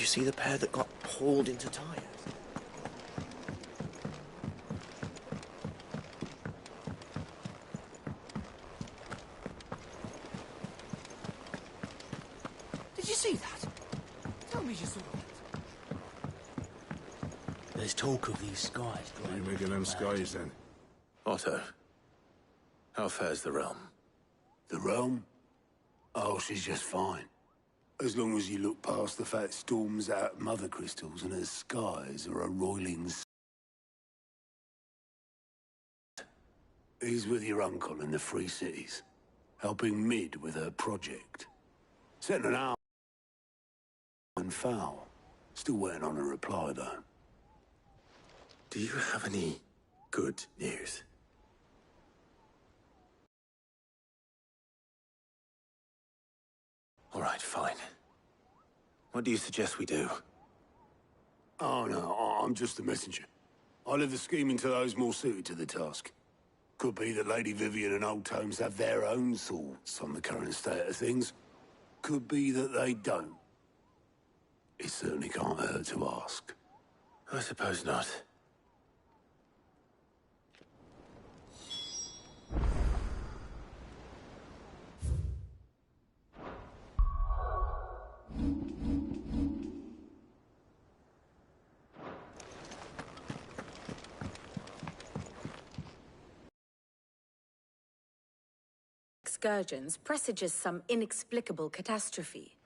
see the pair that got hauled into tires? Did you see that? Tell me you saw it. There's talk of these skies. What are you making them skies, then? Otto, how fares the realm? The realm? Oh, she's just fine. As long as you look past the fat storms out mother crystals and her skies are a roiling... He's with your uncle in the Free Cities, helping Mid with her project. Sent an hour and foul. Still waiting on a reply, though. Do you have any good news? All right, fine. What do you suggest we do? Oh, no, I'm just the messenger. I leave the scheming to those more suited to the task. Could be that Lady Vivian and Old Tomes have their own thoughts on the current state of things. Could be that they don't. It certainly can't hurt to ask. I suppose not. Excursions presages some inexplicable catastrophe.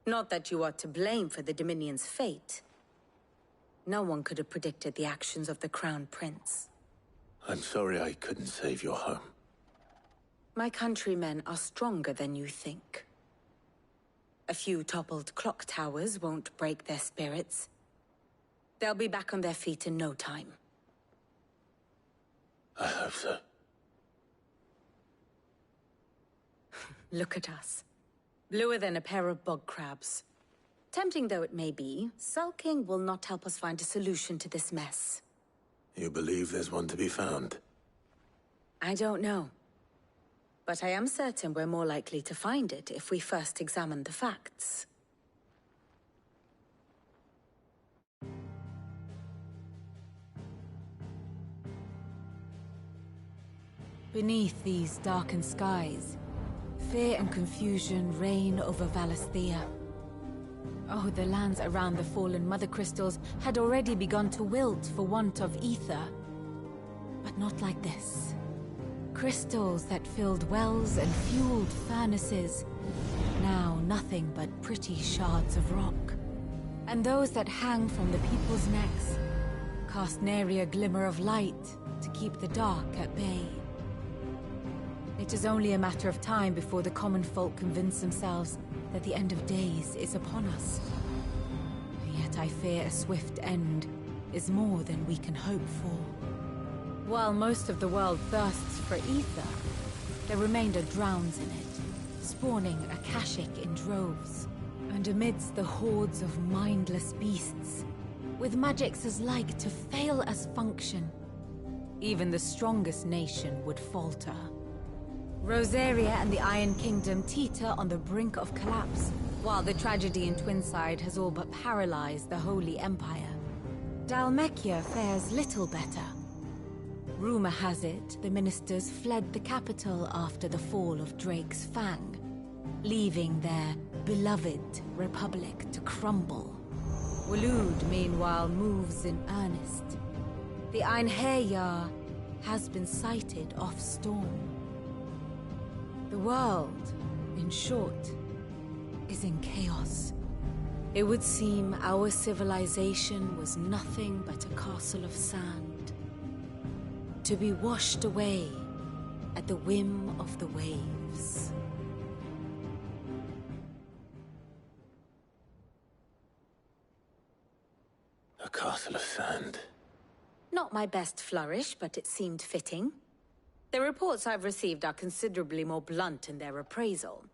Not that you are to blame for the Dominion's fate. No one could have predicted the actions of the Crown Prince. I'm sorry I couldn't save your home. My countrymen are stronger than you think. A few toppled clock towers won't break their spirits. They'll be back on their feet in no time. I hope so. Look at us. Bluer than a pair of bog crabs. Tempting though it may be, sulking will not help us find a solution to this mess. You believe there's one to be found? I don't know. But I am certain we're more likely to find it if we first examine the facts. Beneath these darkened skies, fear and confusion reign over Valisthea. Oh, the lands around the fallen Mother Crystals had already begun to wilt for want of ether. But not like this. Crystals that filled wells and fueled furnaces. Now nothing but pretty shards of rock. And those that hang from the people's necks cast nary a glimmer of light to keep the dark at bay. It is only a matter of time before the common folk convince themselves that the end of days is upon us. Yet I fear a swift end is more than we can hope for. While most of the world thirsts for ether, the remainder drowns in it, spawning Akashic in droves. And amidst the hordes of mindless beasts, with magics as like to fail as function, even the strongest nation would falter. Rosaria and the Iron Kingdom teeter on the brink of collapse, while the tragedy in Twinside has all but paralyzed the Holy Empire. Dalmekia fares little better. Rumor has it the ministers fled the capital after the fall of Drake's Fang, leaving their beloved republic to crumble. Waloed, meanwhile, moves in earnest. The Einherjar has been sighted off-storm. The world, in short, is in chaos. It would seem our civilization was nothing but a castle of sand, to be washed away at the whim of the waves. A castle of sand. Not my best flourish, but it seemed fitting. The reports I've received are considerably more blunt in their appraisal.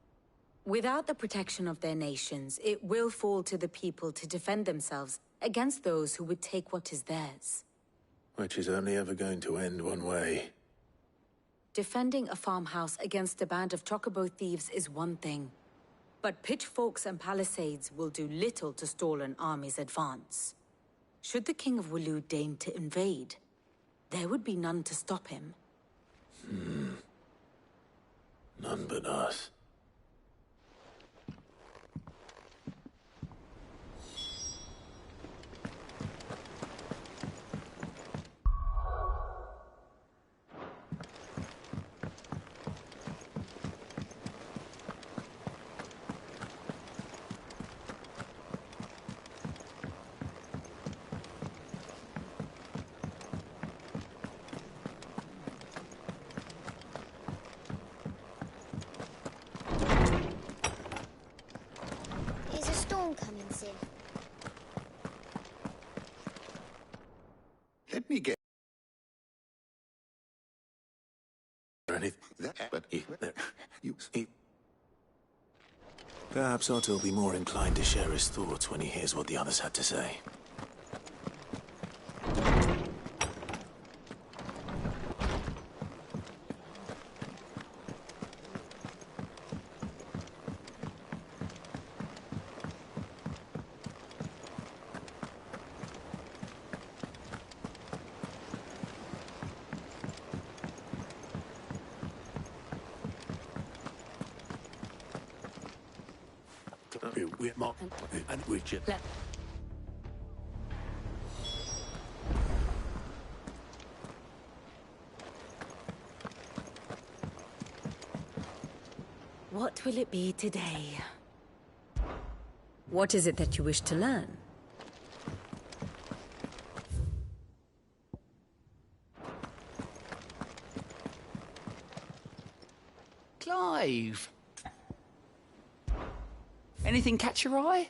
Without the protection of their nations, it will fall to the people to defend themselves against those who would take what is theirs. Which is only ever going to end one way. Defending a farmhouse against a band of chocobo thieves is one thing. But pitchforks and palisades will do little to stall an army's advance. Should the King of Wulu deign to invade, there would be none to stop him. None but us. Is a storm coming soon? Let me get Anything that, but you Perhaps Otto will be more inclined to share his thoughts when he hears what the others had to say. And Richard. What will it be today? What is it that you wish to learn? Clive! Anything catch your eye?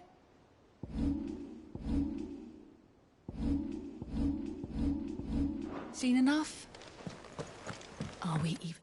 Seen enough? Are we even...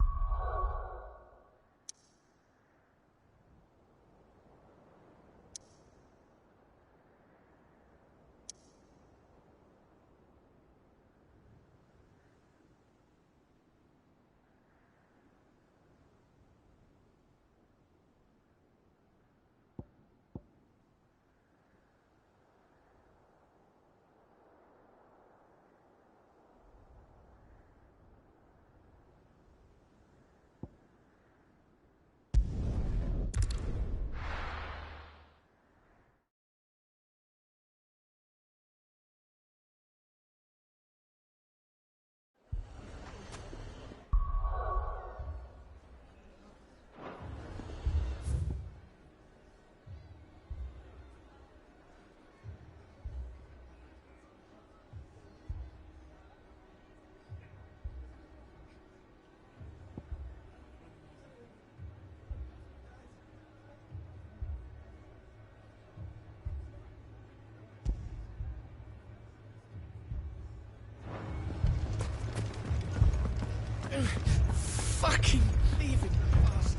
Fucking leaving fast.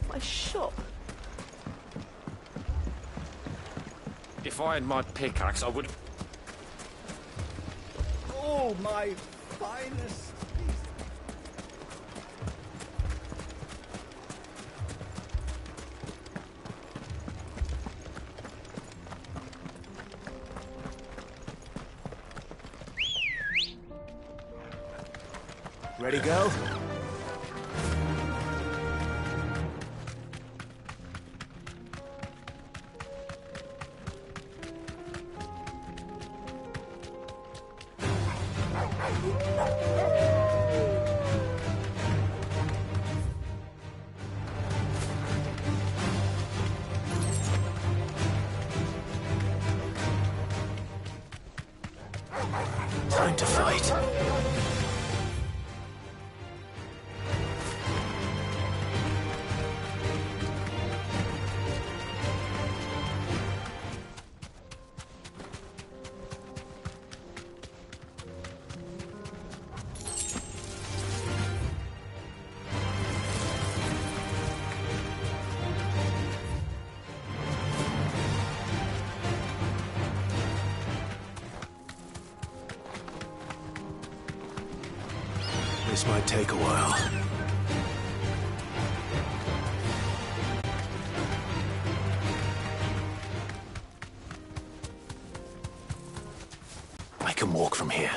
My shop. If I had my pickaxe, I would... Oh, my finest piece. Ready, go? Time to fight. This might take a while. can walk from here.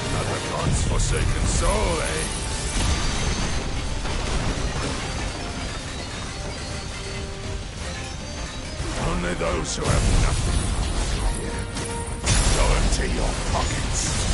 Another God's forsaken soul, eh? Only those who have nothing. Go empty your pockets.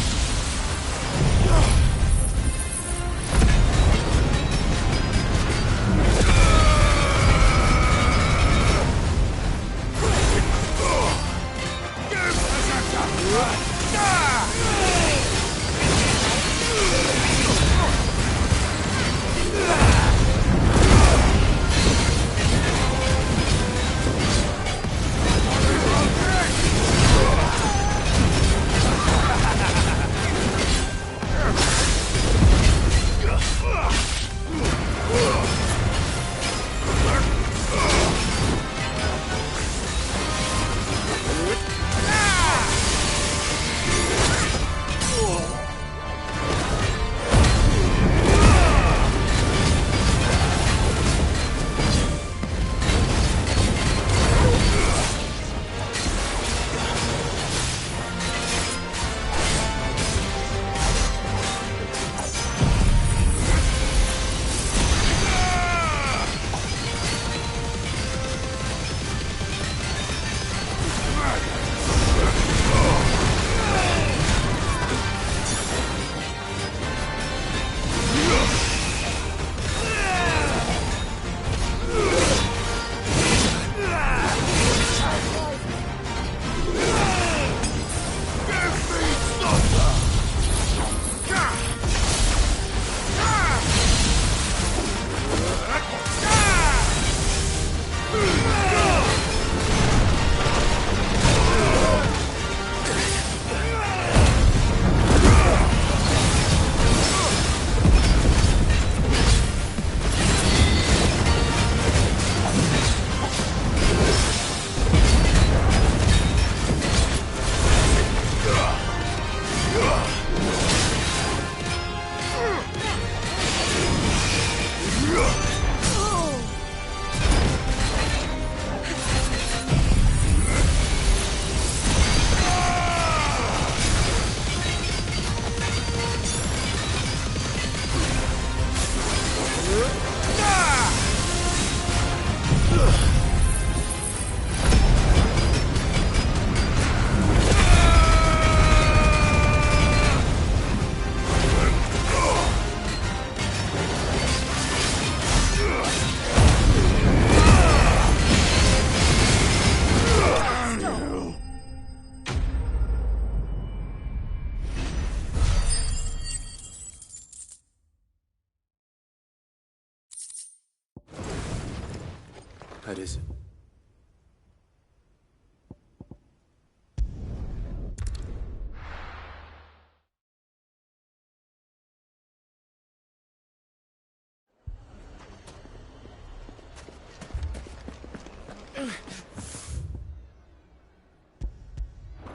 That is...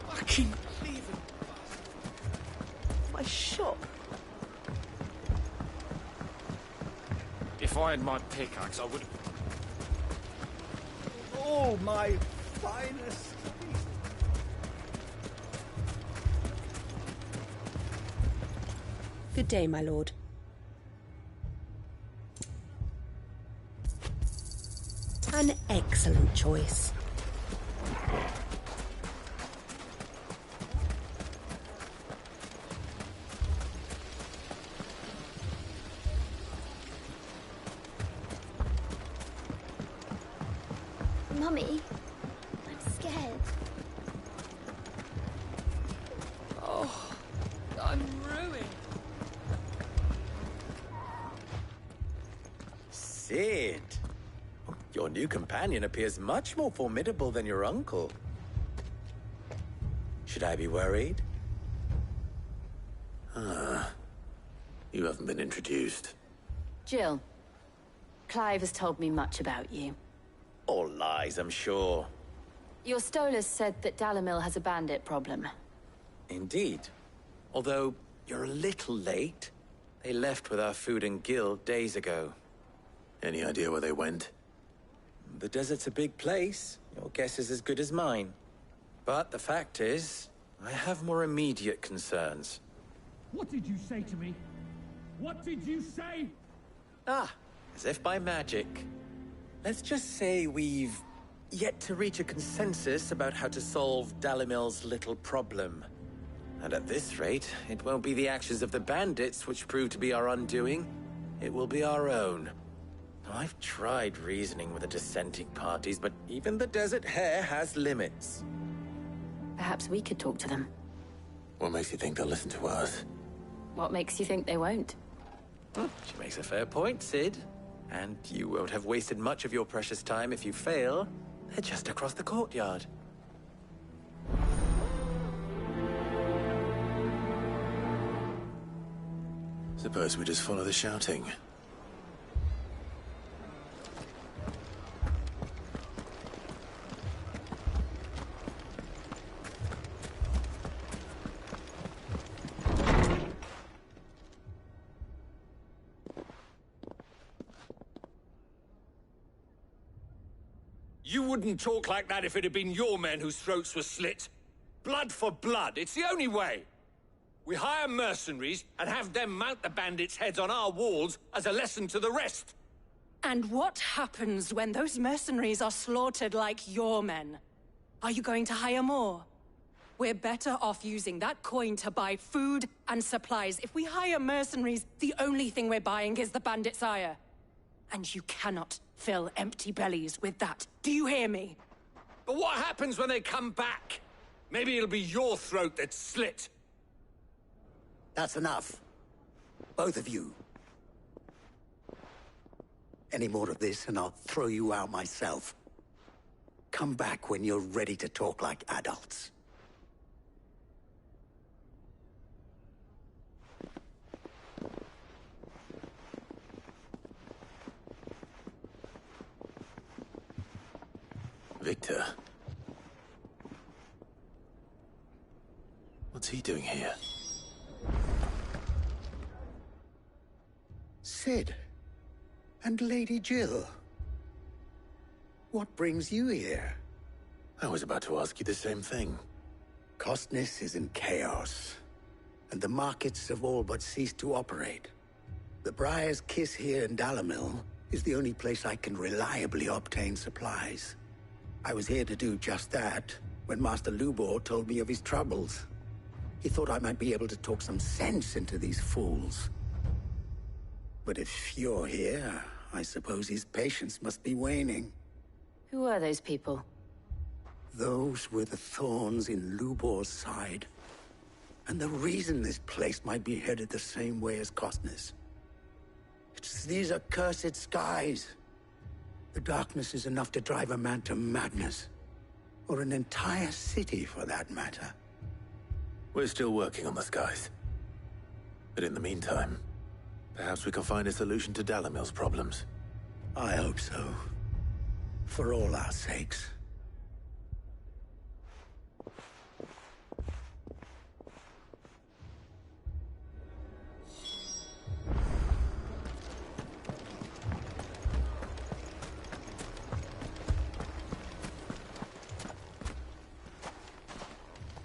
Fucking leaving. My shop. If I had my pickaxe, I would... Oh, my finest piece. Good day, my lord. An excellent choice. Mummy, I'm scared. Oh, I'm ruined. Sid! Your new companion appears much more formidable than your uncle. Should I be worried? You haven't been introduced. Jill, Clive has told me much about you. All lies, I'm sure. Your Stolas said that Dalamil has a bandit problem. Indeed. Although, you're a little late. They left with our food and guild days ago. Any idea where they went? The desert's a big place. Your guess is as good as mine. But the fact is, I have more immediate concerns. What did you say to me? What did you say? Ah, as if by magic. Let's just say we've yet to reach a consensus about how to solve Dalimil's little problem. And at this rate, it won't be the actions of the bandits which prove to be our undoing. It will be our own. I've tried reasoning with the dissenting parties, but even the Desert Hare has limits. Perhaps we could talk to them. What makes you think they'll listen to us? What makes you think they won't? She makes a fair point, Sid. And you won't have wasted much of your precious time if you fail. They're just across the courtyard. Suppose we just follow the shouting. You wouldn't talk like that if it had been your men whose throats were slit. Blood for blood, it's the only way. We hire mercenaries and have them mount the bandits' heads on our walls as a lesson to the rest. And what happens when those mercenaries are slaughtered like your men? Are you going to hire more? We're better off using that coin to buy food and supplies. If we hire mercenaries, the only thing we're buying is the bandits' ire. And you cannot fill empty bellies with that. Do you hear me? But what happens when they come back? Maybe it'll be your throat that's slit. That's enough. Both of you. Any more of this and I'll throw you out myself. Come back when you're ready to talk like adults. Victor. What's he doing here? Sid. And Lady Jill. What brings you here? I was about to ask you the same thing. Costness is in chaos, and the markets have all but ceased to operate. The Briar's Kiss here in Dalamil is the only place I can reliably obtain supplies. I was here to do just that when Master Lubor told me of his troubles. He thought I might be able to talk some sense into these fools. But if you're here, I suppose his patience must be waning. Who are those people? Those were the thorns in Lubor's side. And the reason this place might be headed the same way as Costness. It's these accursed skies. The darkness is enough to drive a man to madness. Or an entire city, for that matter. We're still working on the skies. But in the meantime, perhaps we can find a solution to Dalamil's problems. I hope so. For all our sakes.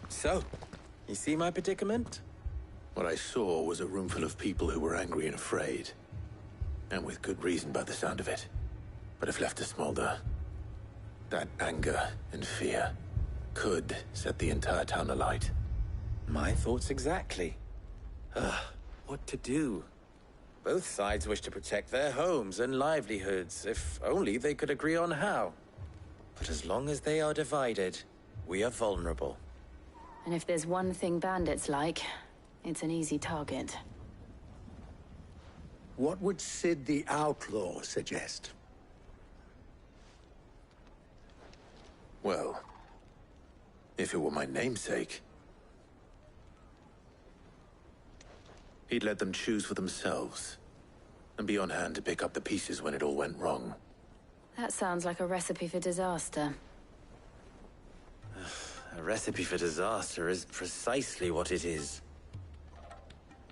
So, you see my predicament? What I saw was a room full of people who were angry and afraid. And with good reason by the sound of it. But if left to smolder, that anger and fear could set the entire town alight. My thoughts exactly. What to do? Both sides wish to protect their homes and livelihoods, if only they could agree on how. But as long as they are divided, we are vulnerable. And if there's one thing bandits like, it's an easy target. What would Sid the Outlaw suggest? Well, if it were my namesake, he'd let them choose for themselves, and be on hand to pick up the pieces when it all went wrong. That sounds like a recipe for disaster. A recipe for disaster is precisely what it is.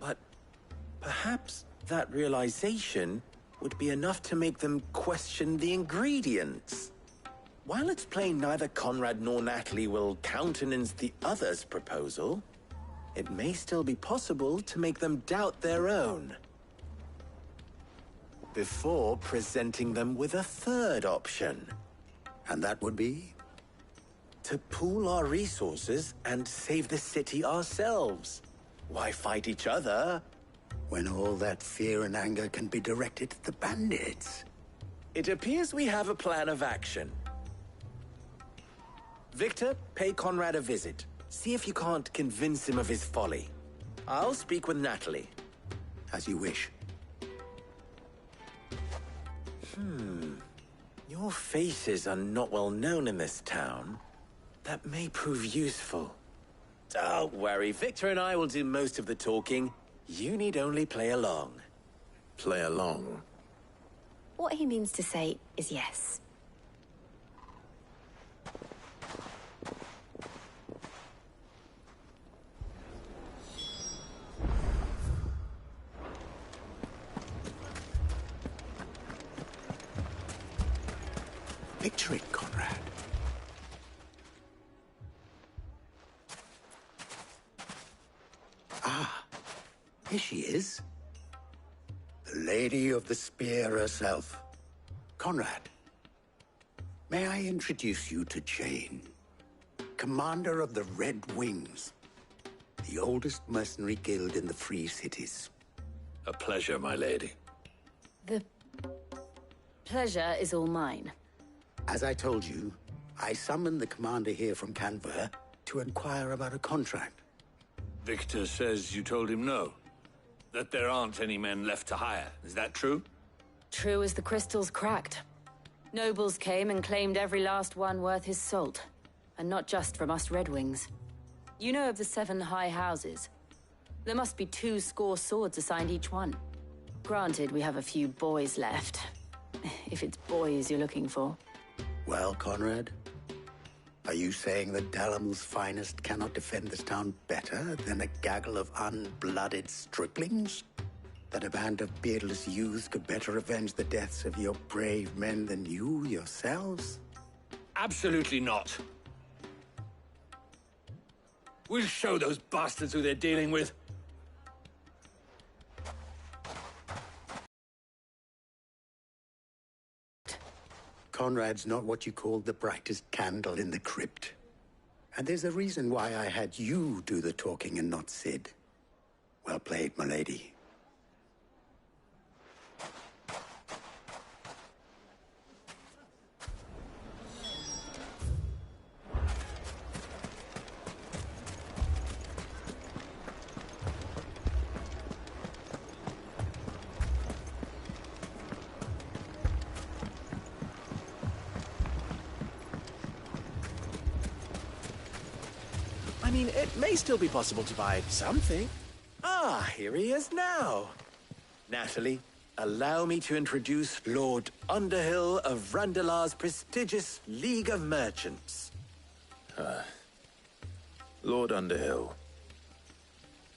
But perhaps that realization would be enough to make them question the ingredients. While it's plain neither Conrad nor Natalie will countenance the other's proposal, it may still be possible to make them doubt their own. Before presenting them with a third option. And that would be? To pool our resources and save the city ourselves. Why fight each other? When all that fear and anger can be directed at the bandits. It appears we have a plan of action. Victor, pay Conrad a visit. See if you can't convince him of his folly. I'll speak with Natalie. As you wish. Your faces are not well known in this town. That may prove useful. Don't worry, Victor and I will do most of the talking. You need only play along. Play along? What he means to say is yes. Picture it, Conrad. Ah, here she is. The Lady of the Spear herself. Conrad, may I introduce you to Jane, commander of the Red Wings, the oldest mercenary guild in the Free Cities. A pleasure, my lady. The pleasure is all mine. As I told you, I summoned the commander here from Canver to inquire about a contract. Victor says you told him no. That there aren't any men left to hire. Is that true? True as the crystals cracked. Nobles came and claimed every last one worth his salt. And not just from us Red Wings. You know of the 7 high houses. There must be 2 swords assigned each one. Granted, we have a few boys left. If it's boys you're looking for. Well, Conrad, are you saying that Dalamil's finest cannot defend this town better than a gaggle of unblooded striplings? That a band of beardless youths could better avenge the deaths of your brave men than you yourselves? Absolutely not. We'll show those bastards who they're dealing with. Conrad's not what you called the brightest candle in the crypt. And there's a reason why I had you do the talking and not Sid. Well played, my lady. I mean, it may still be possible to buy something. Ah, here he is now. Natalie, allow me to introduce Lord Underhill of Randalar's prestigious League of Merchants. Lord Underhill.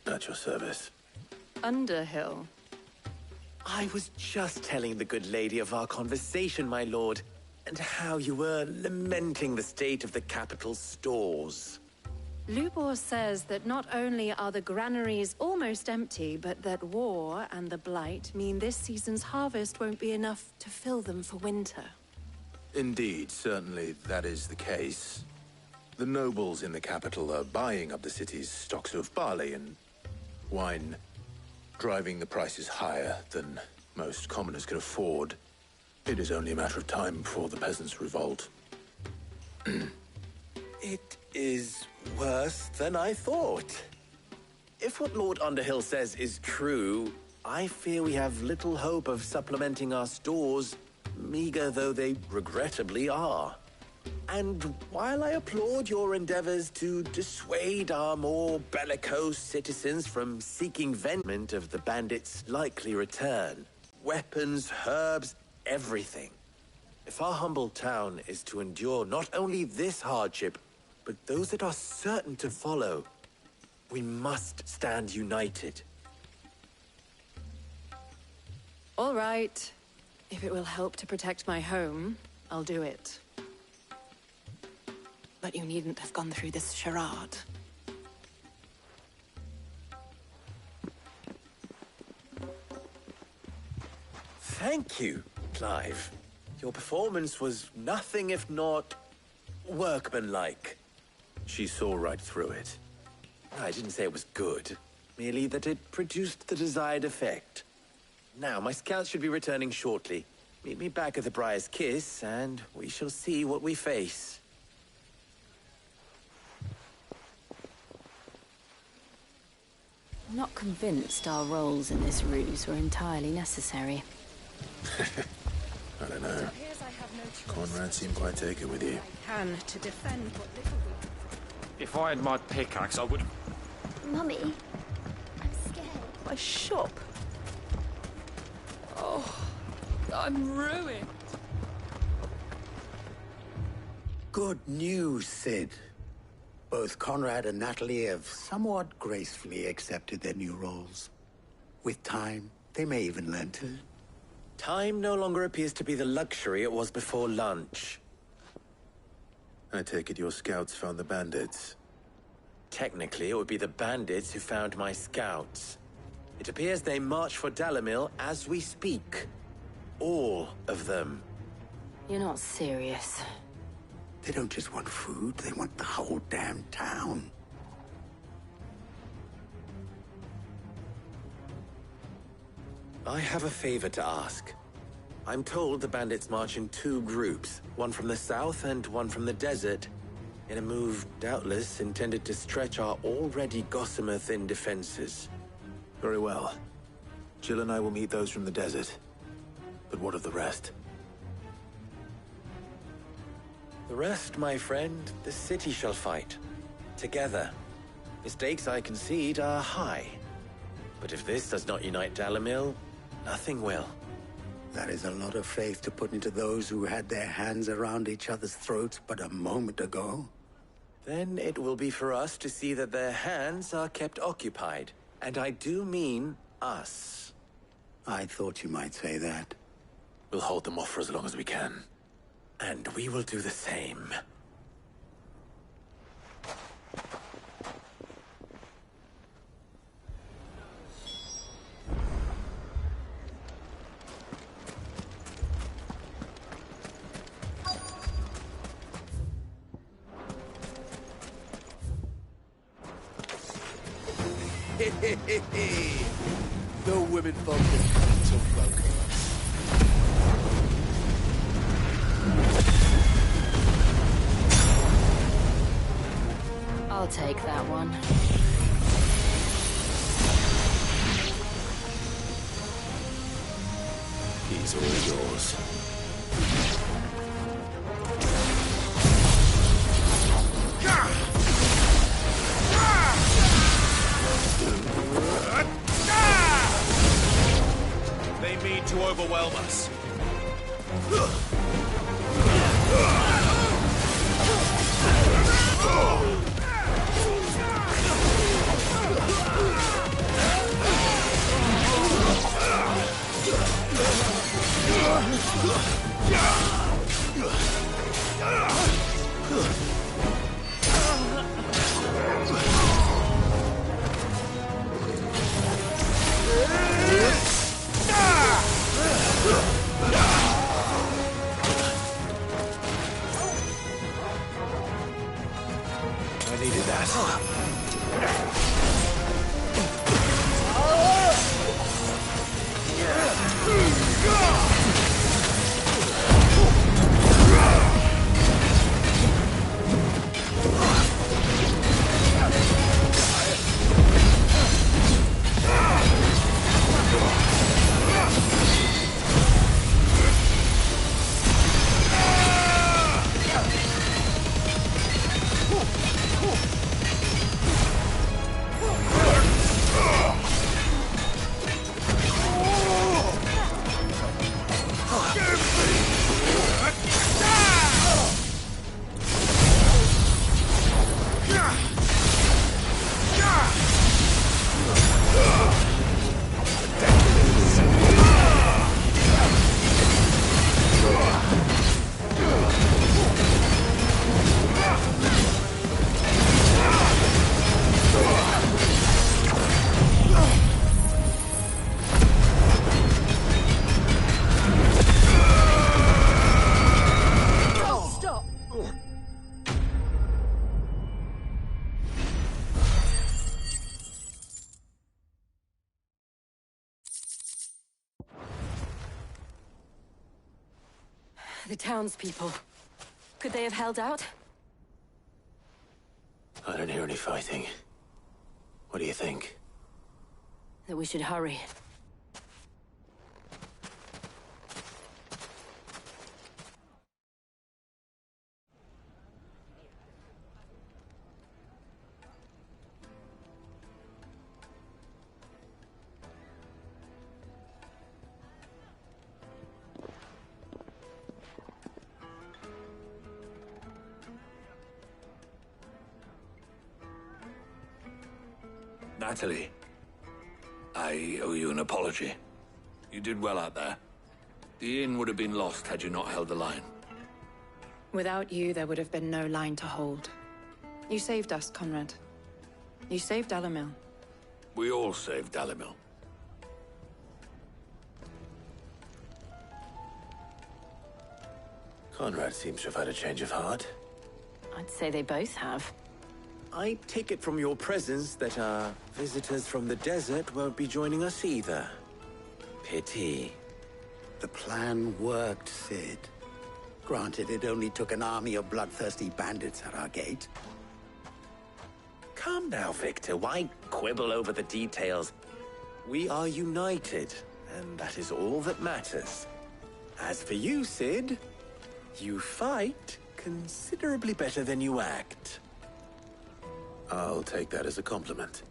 At your service. Underhill? I was just telling the good lady of our conversation, my lord, and how you were lamenting the state of the capital's stores. Lubor says that not only are the granaries almost empty, but that war and the Blight mean this season's harvest won't be enough to fill them for winter. Indeed, certainly that is the case. The nobles in the capital are buying up the city's stocks of barley and wine, driving the prices higher than most commoners can afford. It is only a matter of time before the peasants revolt. It is worse than I thought. If what Lord Underhill says is true, I fear we have little hope of supplementing our stores, meager though they regrettably are. And while I applaud your endeavors to dissuade our more bellicose citizens from seeking vengeance of the bandits' likely return, weapons, herbs, everything. If our humble town is to endure not only this hardship, but those that are certain to follow. We must stand united. All right. If it will help to protect my home, I'll do it. But you needn't have gone through this charade. Thank you, Clive. Your performance was nothing if not workmanlike. She saw right through it. I didn't say it was good, merely that it produced the desired effect. Now, my scouts should be returning shortly. Meet me back at the Briar's Kiss, and we shall see what we face. I'm not convinced our roles in this ruse were entirely necessary. I don't know. Conrad seemed quite taken with you. Can to defend what little we... If I had my pickaxe, I would... Mummy, I'm scared. My shop. Oh, I'm ruined. Good news, Sid. Both Conrad and Natalie have somewhat gracefully accepted their new roles. With time, they may even learn to... Time no longer appears to be the luxury it was before lunch. I take it your scouts found the bandits. Technically, it would be the bandits who found my scouts. It appears they march for Dalimil as we speak. All of them. You're not serious. They don't just want food, they want the whole damn town. I have a favor to ask. I'm told the bandits march in two groups, one from the south and one from the desert, in a move doubtless intended to stretch our already gossamer-thin defenses. Very well. Jill and I will meet those from the desert. But what of the rest? The rest, my friend, the city shall fight. Together. The stakes, I concede, are high. But if this does not unite Dalimil, nothing will. That is a lot of faith to put into those who had their hands around each other's throats but a moment ago. Then it will be for us to see that their hands are kept occupied. And I do mean us. I thought you might say that. We'll hold them off for as long as we can. And we will do the same. No women folk are so broken. I'll take that one. He's all yours. They mean to overwhelm us. The townspeople. Could they have held out? I don't hear any fighting. What do you think? That we should hurry. Natalie, I owe you an apology. You did well out there. The inn would have been lost had you not held the line. Without you, there would have been no line to hold. You saved us, Conrad. You saved Dalimil. We all saved Dalimil. Conrad seems to have had a change of heart. I'd say they both have. I take it from your presence that our visitors from the desert won't be joining us either. Pity. The plan worked, Sid. Granted, it only took an army of bloodthirsty bandits at our gate. Calm now, Victor. Why quibble over the details? We are united, and that is all that matters. As for you, Sid, you fight considerably better than you act. I'll take that as a compliment.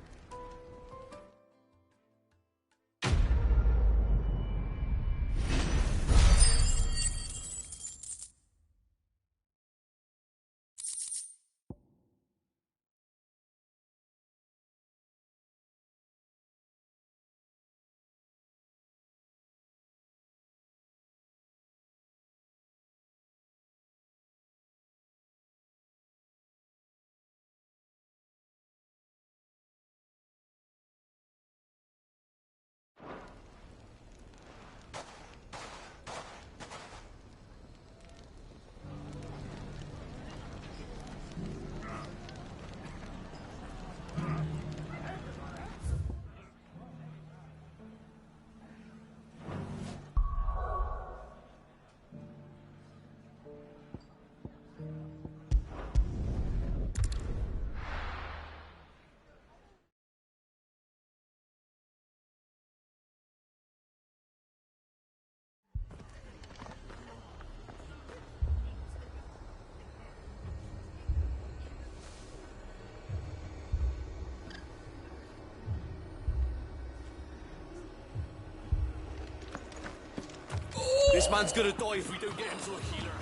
This man's gonna die if we don't get him to a healer.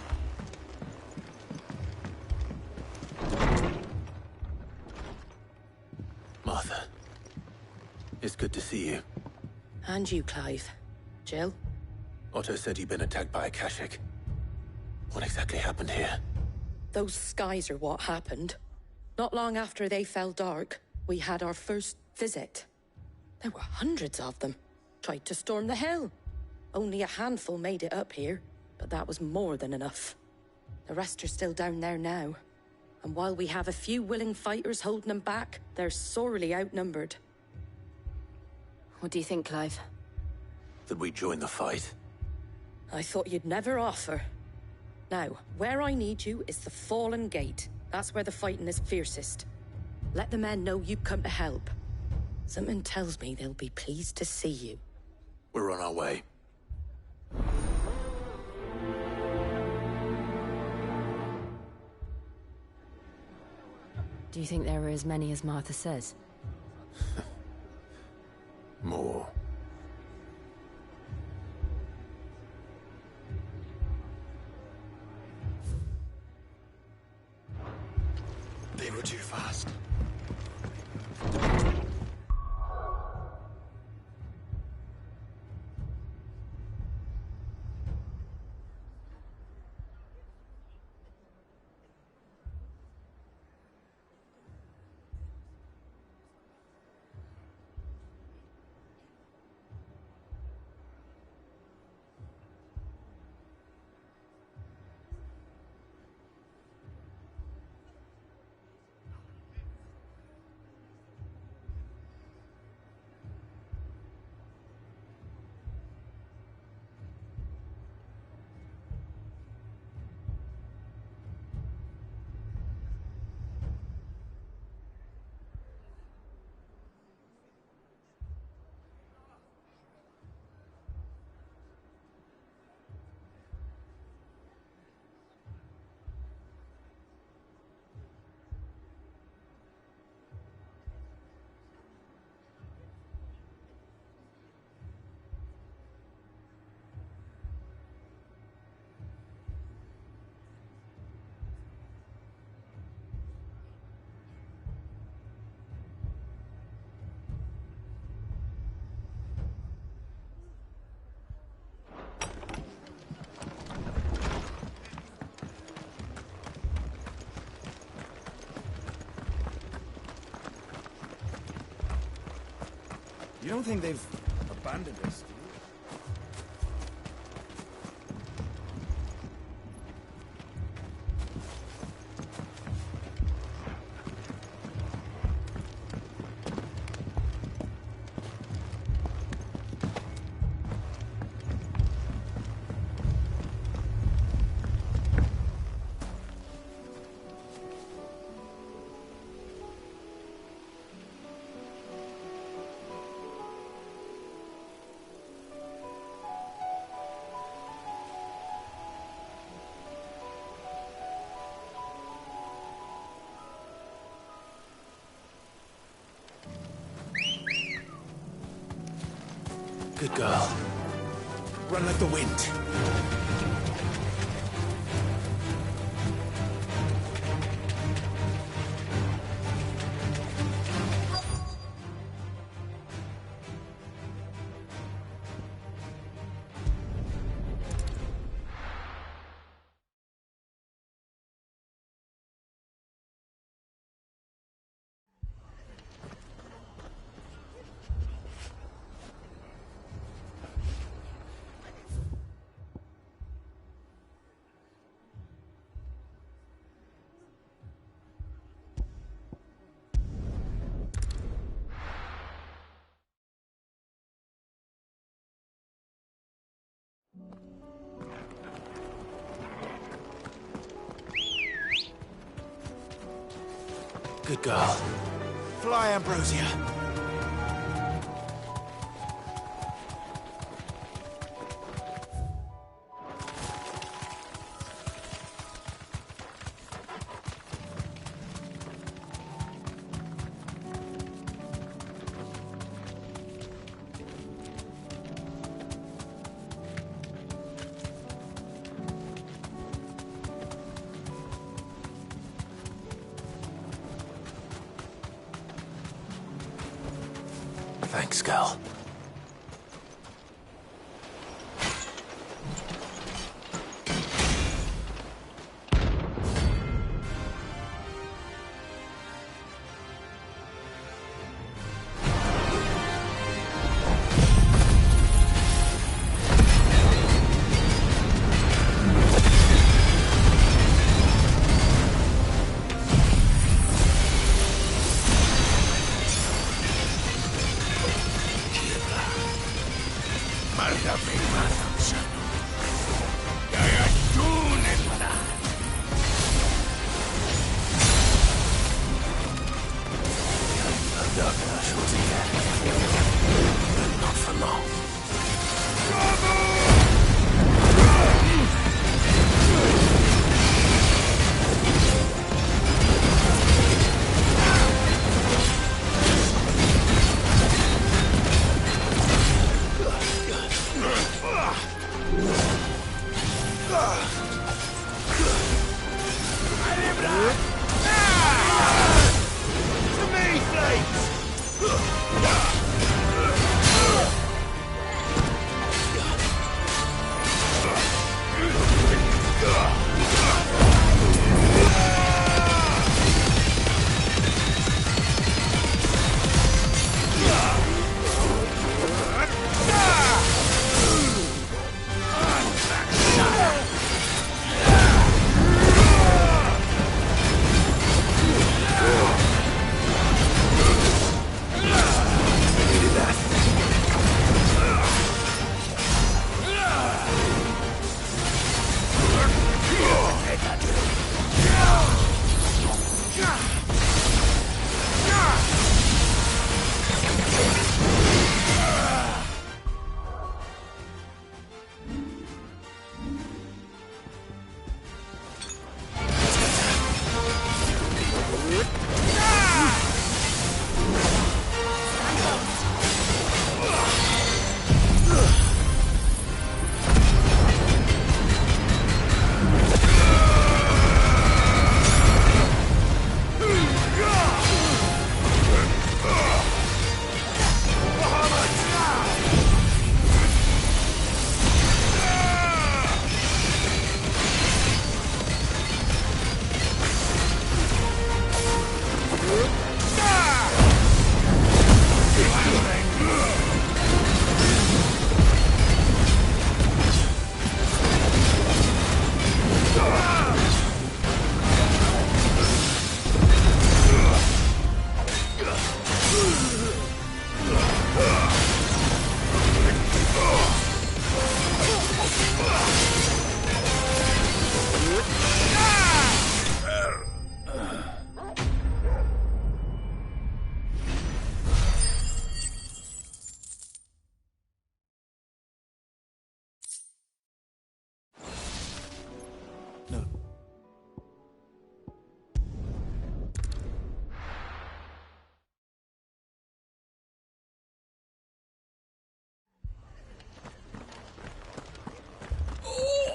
Martha, it's good to see you. And you, Clive. Jill? Otto said you'd been attacked by a Kashik. What exactly happened here? Those skies are what happened. Not long after they fell dark, we had our first visit. There were hundreds of them. Tried to storm the hill. Only a handful made it up here, but that was more than enough. The rest are still down there now. And while we have a few willing fighters holding them back, they're sorely outnumbered. What do you think, Clive? That we join the fight? I thought you'd never offer. Now, where I need you is the Fallen Gate. That's where the fighting is fiercest. Let the men know you've come to help. Something tells me they'll be pleased to see you. We're on our way. Do you think there are as many as Martha says? More. They were too fast. You don't think they've abandoned us, do you? Good girl. Run like the wind. Good girl. Fly, Ambrosia. Thanks, girl.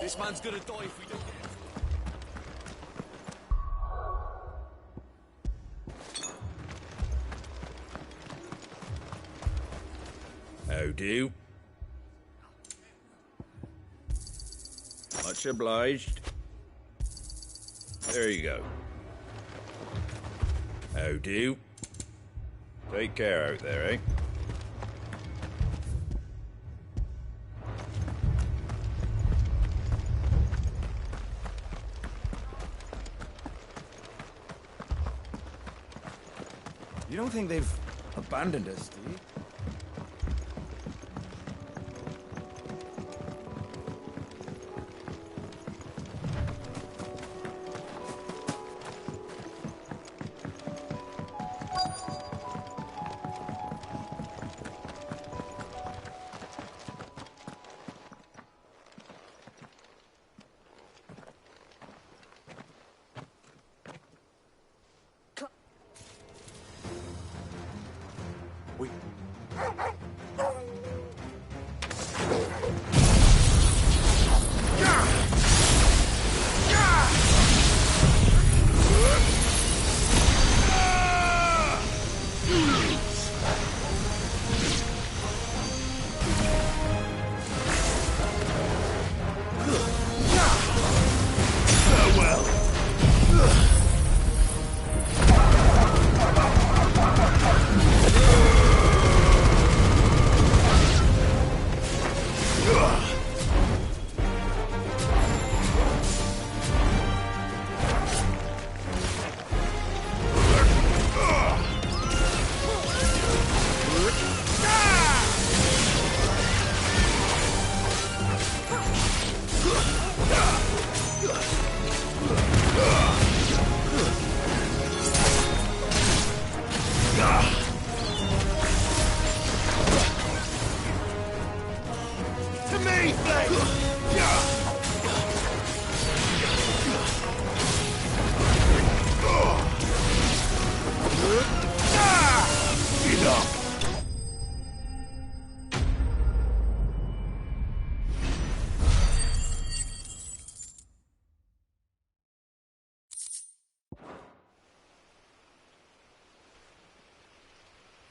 This man's gonna die if we don't get him. How do? Much obliged. There you go. How do? Take care out there, eh? You don't think they've abandoned us, do you?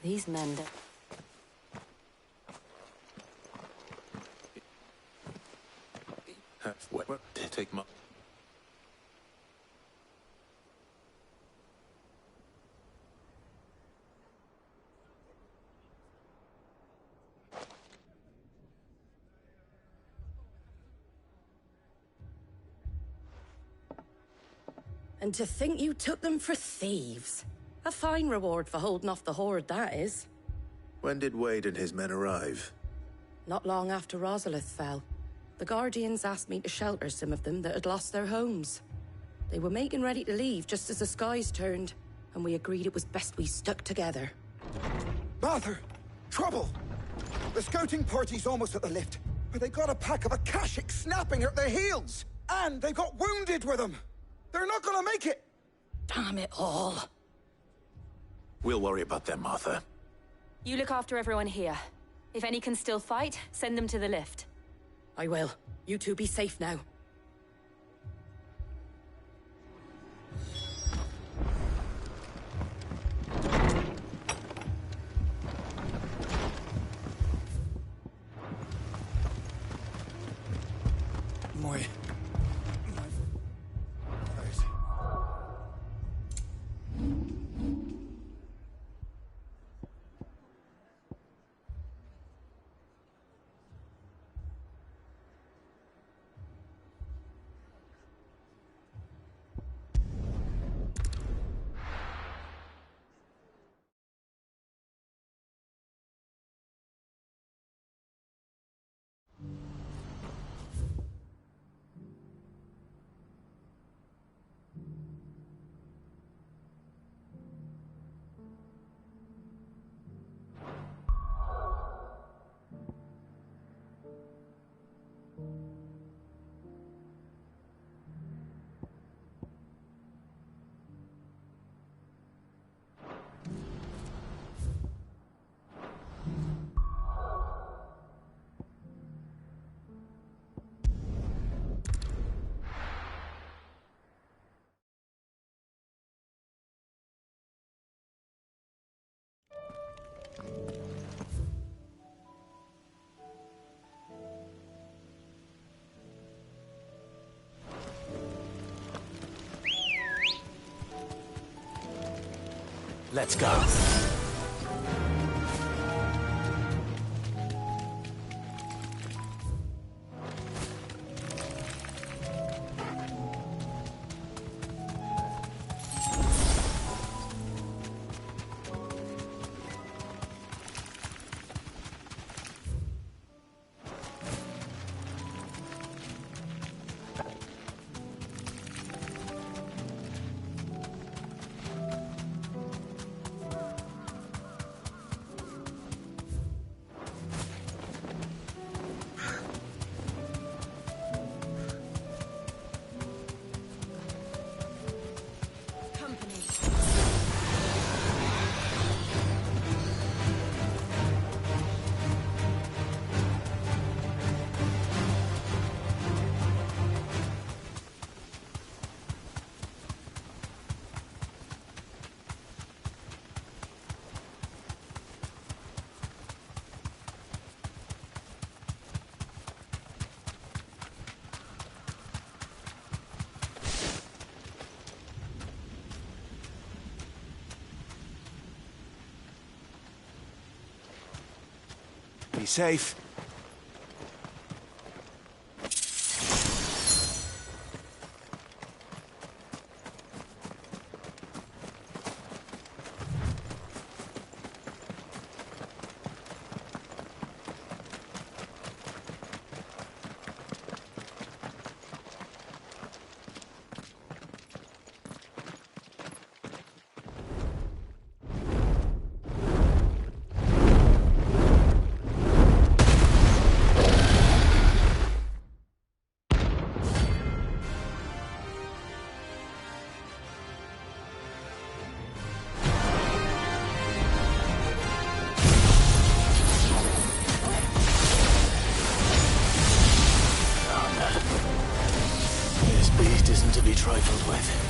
These men What? Take my... And to think you took them for thieves. A fine reward for holding off the horde, that is. When did Wade and his men arrive? Not long after Rosalith fell. The Guardians asked me to shelter some of them that had lost their homes. They were making ready to leave just as the skies turned, and we agreed it was best we stuck together. Arthur! Trouble! The scouting party's almost at the lift, but they got a pack of Akashics snapping at their heels! And they got wounded with them! They're not gonna make it! Damn it all. We'll worry about them, Martha. You look after everyone here. If any can still fight, send them to the lift. I will. You two be safe now. My... Let's go. Be safe. To be trifled with.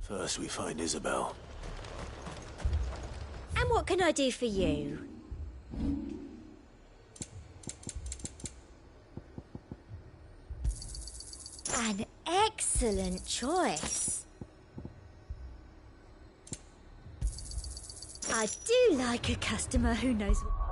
First we find Isabel. And what can I do for you? An excellent choice. I do like a customer who knows what...